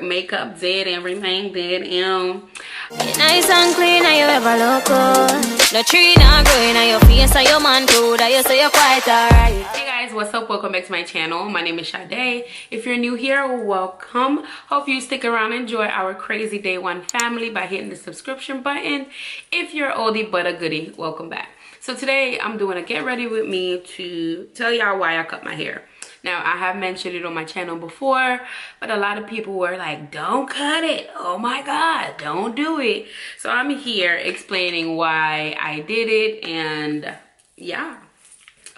makeup dead and remain dead. Nice and clean, and you ever look good. The tree not growing on your face, and your man too, that you say you're quite alright. Hey guys, what's up? Welcome back to my channel. My name is Sade. If you're new here, welcome. Hope you stick around and enjoy our crazy day one family by hitting the subscription button. If you're oldie but a goodie, welcome back. So today I'm doing a get ready with me to tell y'all why I cut my hair. Now, I have mentioned it on my channel before, but a lot of people were like, don't cut it. Oh my God, don't do it. So I'm here explaining why I did it, and yeah.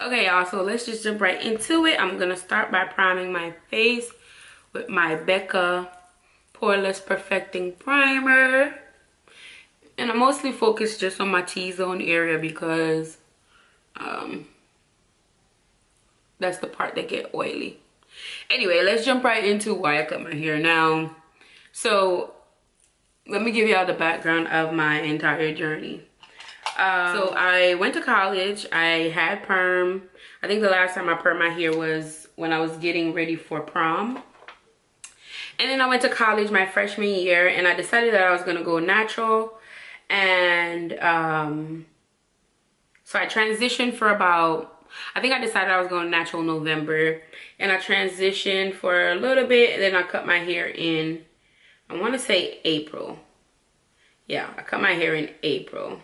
Okay, y'all, so let's just jump right into it. I'm gonna start by priming my face with my Becca Poreless Perfecting Primer. And I'm mostly focused just on my T-zone area because that's the part that get oily. Anyway, let's jump right into why I cut my hair now. So let me give y'all the background of my entire journey. So I went to college. I had perm. I think the last time I permed my hair was when I was getting ready for prom. And then I went to college my freshman year, and I decided that I was gonna go natural. And so I transitioned for about, I think I decided I was going natural November, and I transitioned for a little bit, and then I cut my hair in, I want to say April. Yeah, I cut my hair in April.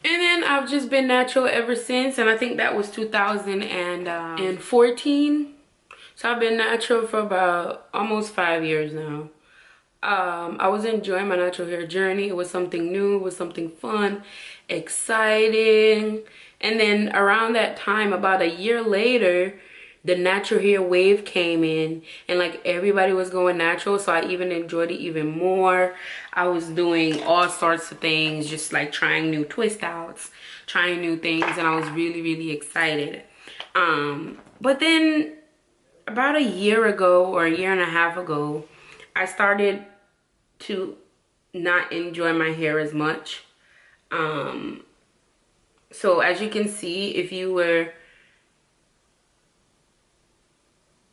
And then I've just been natural ever since, and I think that was 2014. So I've been natural for about almost 5 years now. I was enjoying my natural hair journey. It was something new, it was something fun, exciting. And then around that time, about a year later, the natural hair wave came in, and like everybody was going natural, so I even enjoyed it even more. I was doing all sorts of things, just like trying new twist outs, trying new things, and I was really excited. But then about a year ago or a year and a half ago, I started to not enjoy my hair as much. So as you can see, if you were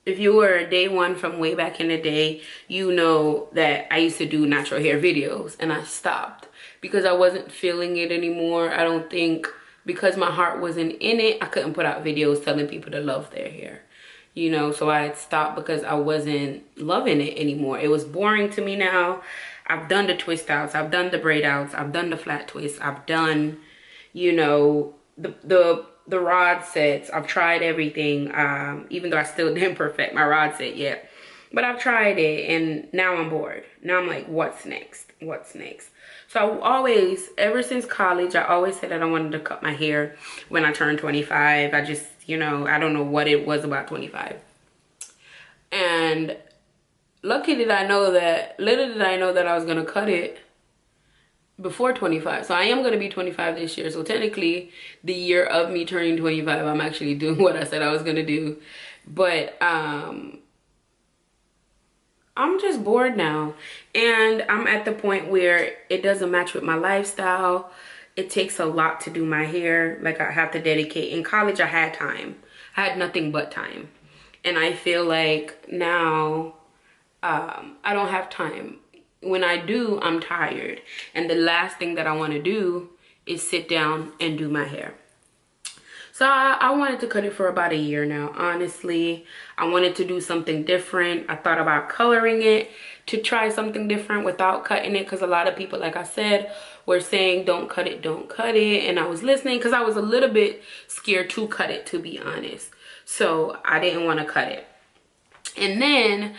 a day one from way back in the day, you know that I used to do natural hair videos, and I stopped because I wasn't feeling it anymore. I don't think, because my heart wasn't in it, I couldn't put out videos telling people to love their hair. You know, so I had stopped because I wasn't loving it anymore. It was boring to me now. I've done the twist outs, I've done the braid outs, I've done the flat twists, I've done, you know, the rod sets. I've tried everything, even though I still didn't perfect my rod set yet. But I've tried it, and now I'm bored. Now I'm like, what's next? What's next? So I always, ever since college, I always said that I wanted to cut my hair when I turned 25. I just, you know, I don't know what it was about 25. And little did I know that I was gonna cut it before 25. So I am gonna be 25 this year. So technically, the year of me turning 25, I'm actually doing what I said I was gonna do. But I'm just bored now, and I'm at the point where it doesn't match with my lifestyle. It takes a lot to do my hair. Like, I have to dedicate. In college, I had time. I had nothing but time. And I feel like now I don't have time. When I do, I'm tired. And the last thing that I want to do is sit down and do my hair. So I wanted to cut it for about a year now, honestly. I wanted to do something different. I thought about coloring it to try something different without cutting it, because a lot of people, like I said, were saying don't cut it, don't cut it. And I was listening because I was a little bit scared to cut it, to be honest. So I didn't want to cut it. And then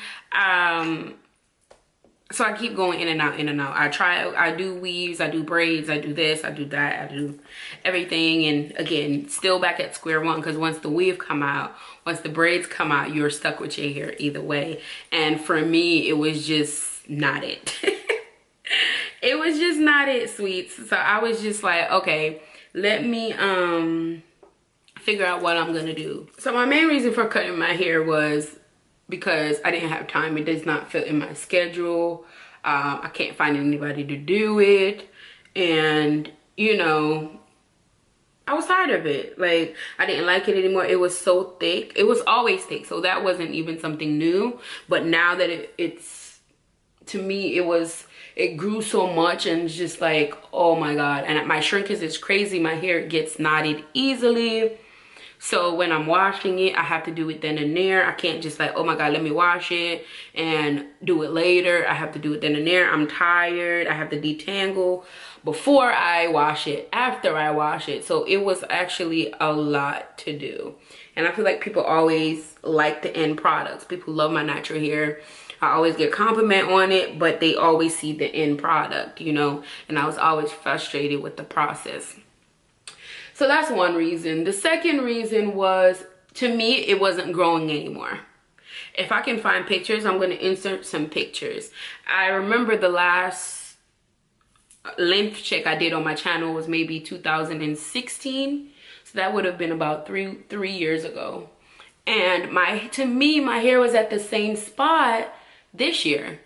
so I keep going in and out, in and out. I do weaves, I do braids, I do this, I do that, I do everything. And again, still back at square one, because once the weave come out, once the braids come out, you're stuck with your hair either way. And for me, it was just not it. It was just not it, sweets. So I was just like, okay, let me figure out what I'm gonna do. So my main reason for cutting my hair was because I didn't have time. It does not fit in my schedule. I can't find anybody to do it. And, you know, I was tired of it. Like, I didn't like it anymore. It was so thick. It was always thick, so that wasn't even something new. But now that it's, to me, it grew so much, and it's just like, oh my God. And my shrinkage is crazy. My hair gets knotted easily. So when I'm washing it, I have to do it then and there. I can't just like, oh my God, let me wash it and do it later. I have to do it then and there. I'm tired. I have to detangle before I wash it, after I wash it. So it was actually a lot to do. And I feel like people always like the end products. People love my natural hair. I always get compliment on it, but they always see the end product, you know, and I was always frustrated with the process. So that's one reason. The second reason was, to me, it wasn't growing anymore. If I can find pictures, I'm going to insert some pictures. I remember the last length check I did on my channel was maybe 2016. So that would have been about three years ago. And to me, my hair was at the same spot this year.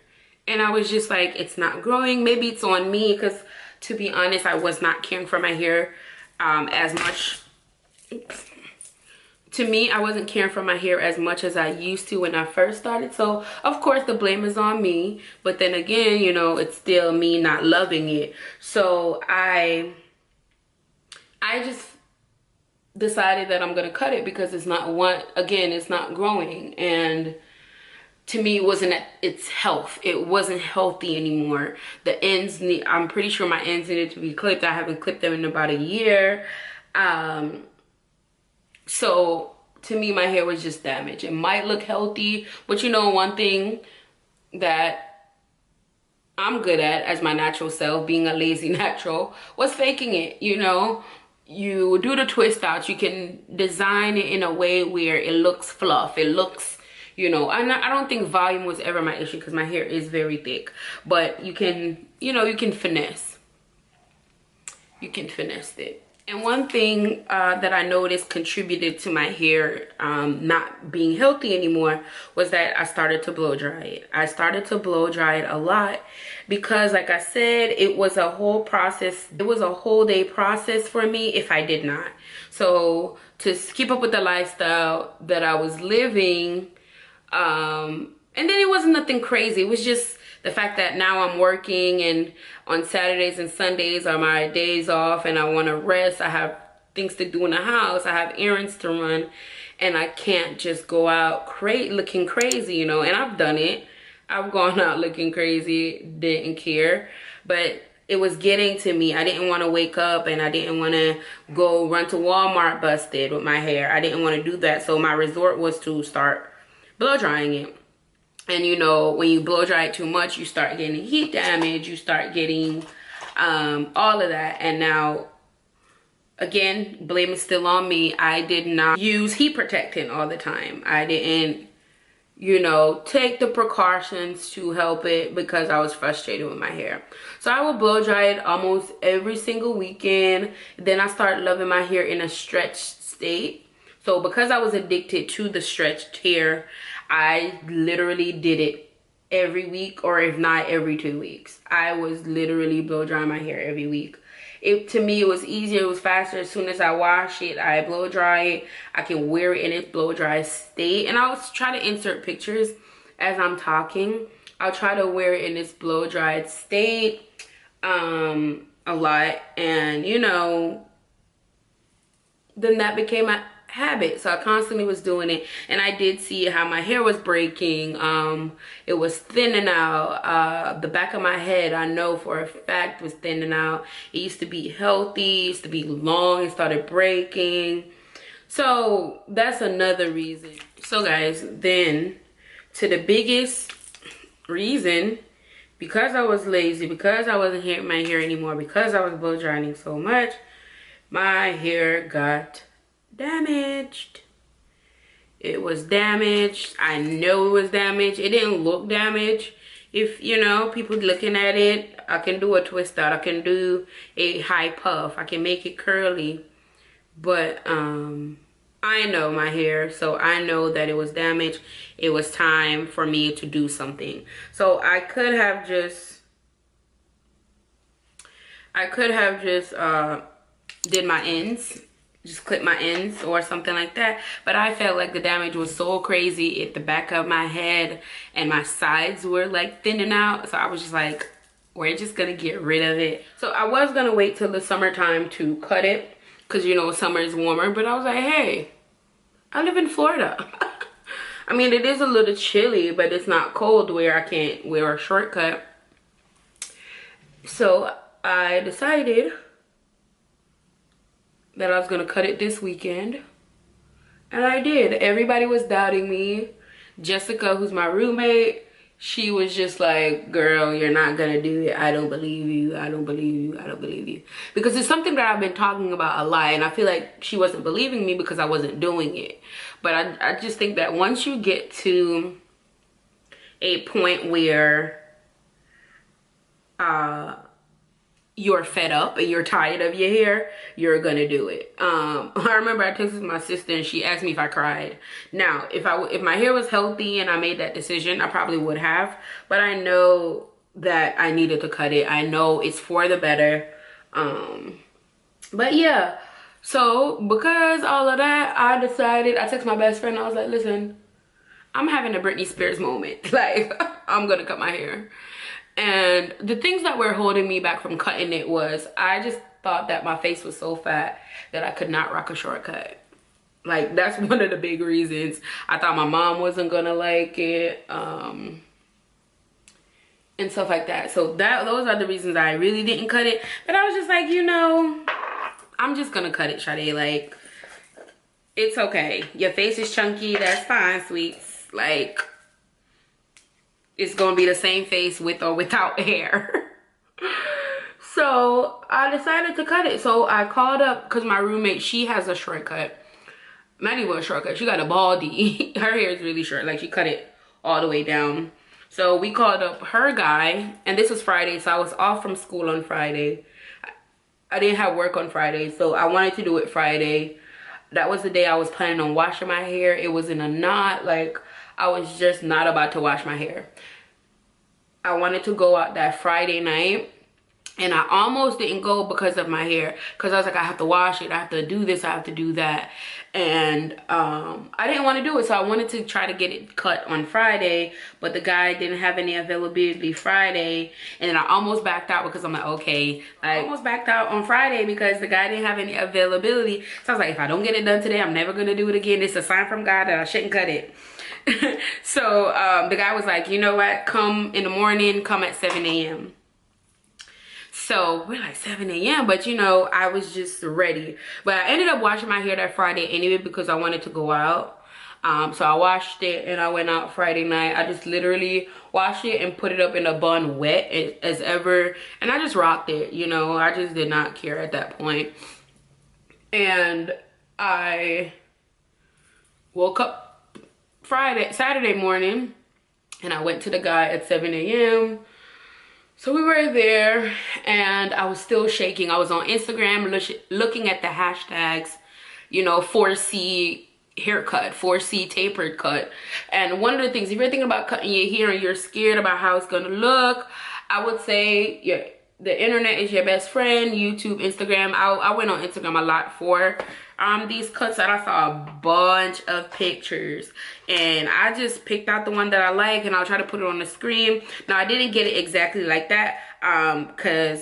And I was just like, it's not growing. Maybe it's on me, because to be honest, I was not caring for my hair as much. Oops. To me, I wasn't caring for my hair as much as I used to when I first started. So of course the blame is on me, but then again, you know, it's still me not loving it. So I just decided that I'm gonna cut it, because it's not it's not growing. And to me, it wasn't at its health. It wasn't healthy anymore. The ends I'm pretty sure my ends needed to be clipped. I haven't clipped them in about a year. So to me, my hair was just damaged. It might look healthy, but you know, one thing that I'm good at as my natural self, being a lazy natural, was faking it. You know, you do the twist outs. You can design it in a way where it looks fluff. It looks, you know, I don't think volume was ever my issue, because my hair is very thick. But you can, you know, you can finesse. You can finesse it. And one thing that I noticed contributed to my hair not being healthy anymore was that I started to blow dry it. I started to blow dry it a lot, because like I said, it was a whole process. It was a whole day process for me if I did not. So to keep up with the lifestyle that I was living, and then it wasn't nothing crazy. It was just the fact that now I'm working, and on Saturdays and Sundays are my days off, and I want to rest. I have things to do in the house. I have errands to run, and I can't just go out looking crazy, you know. And I've done it. I've gone out looking crazy, didn't care. But it was getting to me. I didn't want to wake up, and I didn't want to go run to Walmart busted with my hair. I didn't want to do that. So my resort was to start blow drying it. And you know, when you blow dry it too much, you start getting heat damage, you start getting all of that. And now, again, blame is still on me. I did not use heat protectant all the time. I didn't, you know, take the precautions to help it, because I was frustrated with my hair. So I will blow dry it almost every single weekend. Then I started loving my hair in a stretched state. So because I was addicted to the stretched hair, I literally did it every week, or if not every 2 weeks. I was literally blow drying my hair every week. To me, it was easier, it was faster. As soon as I wash it, I blow dry it. I can wear it in its blow dry state. And I'll try to insert pictures as I'm talking. I'll try to wear it in its blow dried state a lot. And you know, then that became a habit. So I constantly was doing it, and I did see how my hair was breaking. It was thinning out. The back of my head, I know for a fact, was thinning out. It used to be healthy, it used to be long, it started breaking. So that's another reason. So guys, then to the biggest reason, because I was lazy, because I wasn't hating my hair anymore, because I was blow drying so much, my hair got damaged. It was damaged. I know it was damaged. It didn't look damaged. If you know, people looking at it, I can do a twist out, I can do a high puff, I can make it curly, but I know my hair, so I know that it was damaged. It was time for me to do something. So I could have just did my ends just clip my ends or something like that. But I felt like the damage was so crazy at the back of my head, and my sides were like thinning out. So I was just like, we're just gonna get rid of it. So I was gonna wait till the summertime to cut it, because you know summer is warmer. But I was like, hey, I live in Florida. I mean, it is a little chilly, but it's not cold where I can't wear a shortcut. So I decided that I was gonna cut it this weekend, and I did. Everybody was doubting me. Jessica, who's my roommate, she was just like, girl, you're not gonna do it. I don't believe you. I don't believe you. I don't believe you. Because it's something that I've been talking about a lot, and I feel like she wasn't believing me because I wasn't doing it. But I just think that once you get to a point where you're fed up and you're tired of your hair, you're gonna do it. I remember I texted my sister and she asked me if I cried. Now, if my hair was healthy and I made that decision, I probably would have. But I know that I needed to cut it. I know it's for the better. But yeah, so because all of that, I decided, I texted my best friend. I was like, listen, I'm having a Britney Spears moment. Like, I'm gonna cut my hair. And the things that were holding me back from cutting it was, I just thought that my face was so fat that I could not rock a shortcut. Like, that's one of the big reasons. I thought my mom wasn't gonna like it, and stuff like that. So those are the reasons I really didn't cut it. But I was just like, you know, I'm just gonna cut it, Sade. Like, it's okay. Your face is chunky, that's fine, sweets. Like, it's gonna be the same face with or without hair. So I decided to cut it. So I called up, because my roommate, she has a shortcut. Not even a shortcut, she got a baldy. Her hair is really short, like she cut it all the way down. So we called up her guy, and this was Friday, so I was off from school on Friday. I didn't have work on Friday, so I wanted to do it Friday. That was the day I was planning on washing my hair. It was in a knot, like I was just not about to wash my hair. I wanted to go out that Friday night, and I almost didn't go because of my hair, because I was like, I have to wash it, I have to do this, I have to do that. And I didn't want to do it, so I wanted to try to get it cut on Friday, but the guy didn't have any availability Friday. And then I almost backed out, because I'm like, okay, I almost backed out on Friday because the guy didn't have any availability. So I was like, if I don't get it done today, I'm never gonna do it again. It's a sign from God that I shouldn't cut it. So the guy was like, you know what, come in the morning, come at 7 a.m. So we're like, 7 a.m. But you know, I was just ready. But I ended up washing my hair that Friday anyway, because I wanted to go out. So I washed it and I went out Friday night. I just literally washed it and put it up in a bun wet as ever. And I just rocked it, you know. I just did not care at that point. And I woke up Saturday morning, and I went to the guy at 7 a.m. So we were there, and I was still shaking. I was on Instagram looking at the hashtags, you know, 4C haircut, 4C tapered cut. And one of the things, if you're thinking about cutting your hair and you're scared about how it's gonna look, I would say the internet is your best friend. YouTube, Instagram. I went on Instagram a lot for these cuts, and I saw a bunch of pictures, and I just picked out the one that I like, and I'll try to put it on the screen. Now, I didn't get it exactly like that because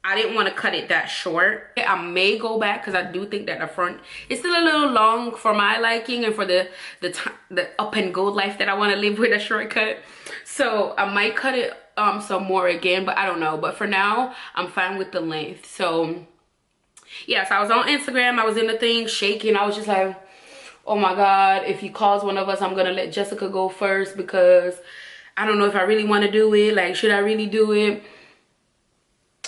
I didn't want to cut it that short. I may go back, because I do think that the front is still a little long for my liking and for the up and go life that I want to live with a shortcut. So I might cut it some more again, but I don't know. But for now, I'm fine with the length. So yeah, so I was on Instagram, I was in the thing shaking. I was just like, oh my God, if he calls one of us, I'm gonna let Jessica go first, because I don't know if I really want to do it. Like, should I really do it?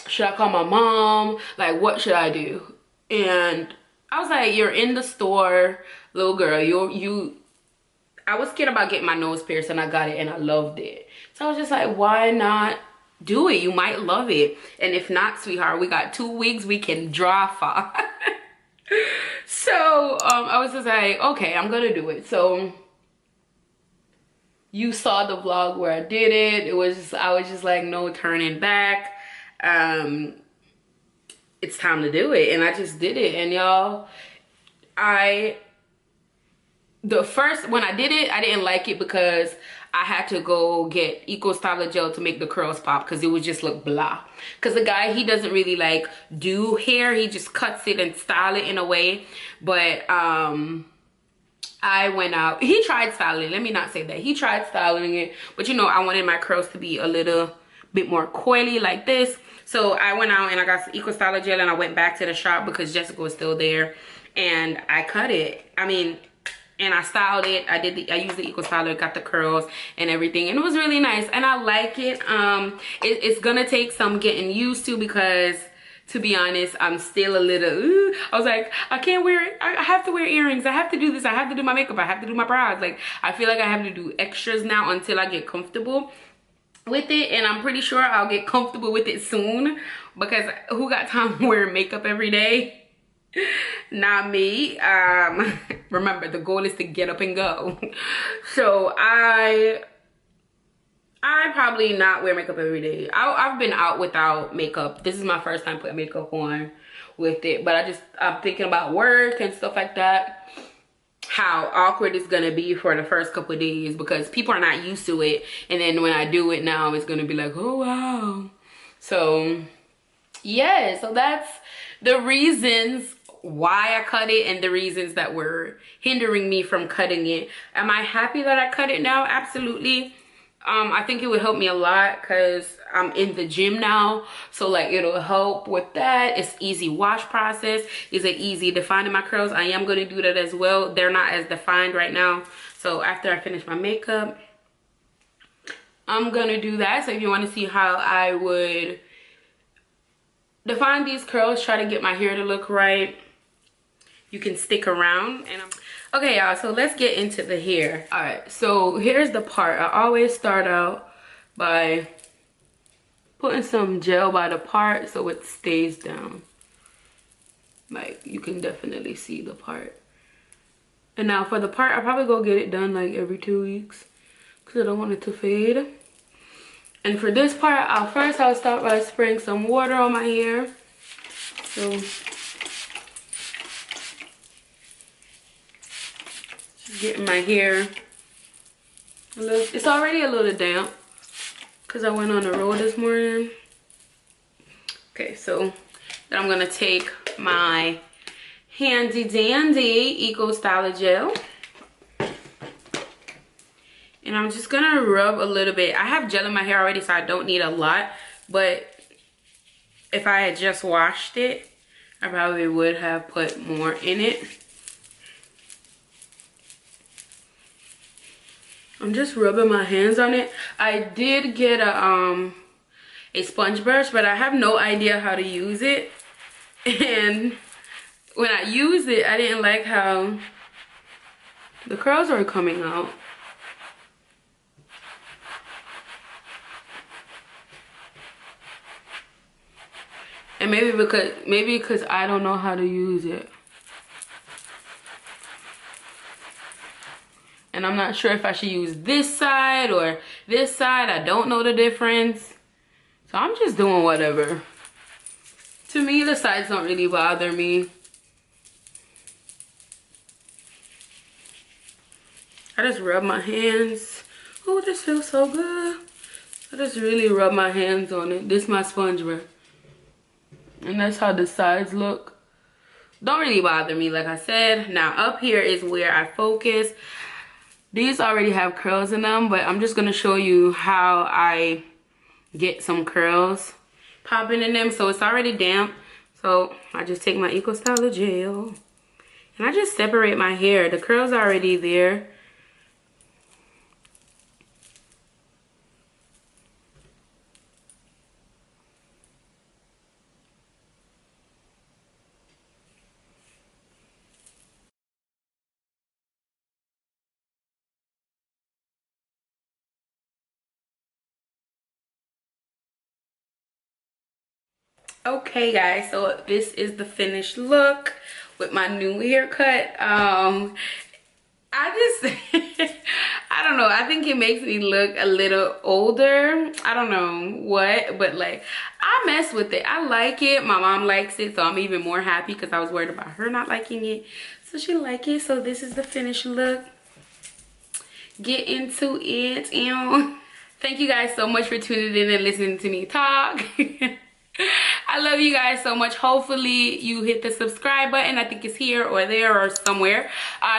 Should I call my mom? Like, what should I do? And I was like, you're in the store, little girl, I was scared about getting my nose pierced, and I got it and I loved it. So I was just like, why not do it? You might love it. And if not, sweetheart, we got 2 weeks, we can draw far. So I was just like, okay, I'm gonna do it. So you saw the vlog where I did it. I was just like, no turning back. It's time to do it. And I just did it. And y'all, the first, when I did it, I didn't like it because I had to go get Eco Styler gel to make the curls pop because it would just look blah. Because the guy, he doesn't really like do hair. He just cuts it and style it in a way. But I went out. He tried styling. Let me not say that. He tried styling it. But you know, I wanted my curls to be a little bit more coily like this. So I went out and I got some Eco Styler gel and I went back to the shop because Jessica was still there. And I cut it. I mean, and I styled it. I used the Eco Styler, got the curls and everything, and it was really nice, and I like it. It's gonna take some getting used to because, to be honest, I'm still a little, I was like, I can't wear it. I have to wear earrings. I have to do this. I have to do my makeup. I have to do my brows. Like, I feel like I have to do extras now until I get comfortable with it, and I'm pretty sure I'll get comfortable with it soon because who got time to wear makeup every day? Not me. Remember, the goal is to get up and go. So I probably not wear makeup every day. I've been out without makeup. This is my first time putting makeup on with it, but I'm thinking about work and stuff like that, how awkward it's gonna be for the first couple of days because people are not used to it, and then when I do it now, it's gonna be like, oh wow. So yeah, so that's the reasons why I cut it and the reasons that were hindering me from cutting it. Am I happy that I cut it now? Absolutely. I think it would help me a lot because I'm in the gym now, so like it'll help with that. It's easy wash process. Is it easy defining my curls? I am going to do that as well. They're not as defined right now, so after I finish my makeup, I'm gonna do that. So if you want to see how I would define these curls, try to get my hair to look right, you can stick around. And okay, y'all, so let's get into the hair. All right, so here's the part. I always start out by putting some gel by the part so it stays down. Like, you can definitely see the part. And now for the part, I'll probably go get it done like every 2 weeks because I don't want it to fade. And for this part, I'll start by spraying some water on my hair. So getting my hair a little, it's already a little damp because I went on the road this morning. Okay, so then I'm gonna take my handy dandy Eco Styler gel and I'm just gonna rub a little bit. I have gel in my hair already, so I don't need a lot, but if I had just washed it, I probably would have put more in it. I'm just rubbing my hands on it. I did get a sponge brush, but I have no idea how to use it. And when I used it, I didn't like how the curls are coming out. And maybe because I don't know how to use it. And I'm not sure if I should use this side or this side. I don't know the difference. So I'm just doing whatever. To me, the sides don't really bother me. I just rub my hands. Oh, this feels so good. I just really rub my hands on it. This is my sponge brush. And that's how the sides look. Don't really bother me, like I said. Now up here is where I focus. These already have curls in them, but I'm just gonna show you how I get some curls popping in them. So it's already damp. So I just take my Eco Styler gel and I just separate my hair. The curls are already there. Okay guys, so this is the finished look with my new haircut. I don't know, I think it makes me look a little older. I don't know what, but like, I mess with it. I like it. My mom likes it, so I'm even more happy because I was worried about her not liking it. So she like it. So this is the finished look. Get into it. And thank you guys so much for tuning in and listening to me talk. I love you guys so much. Hopefully you hit the subscribe button. I think it's here or there or somewhere.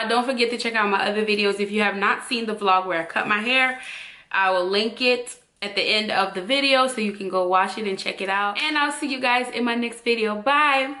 Don't forget to check out my other videos. If you have not seen the vlog where I cut my hair, I will link it at the end of the video so you can go watch it and check it out. And I'll see you guys in my next video. Bye.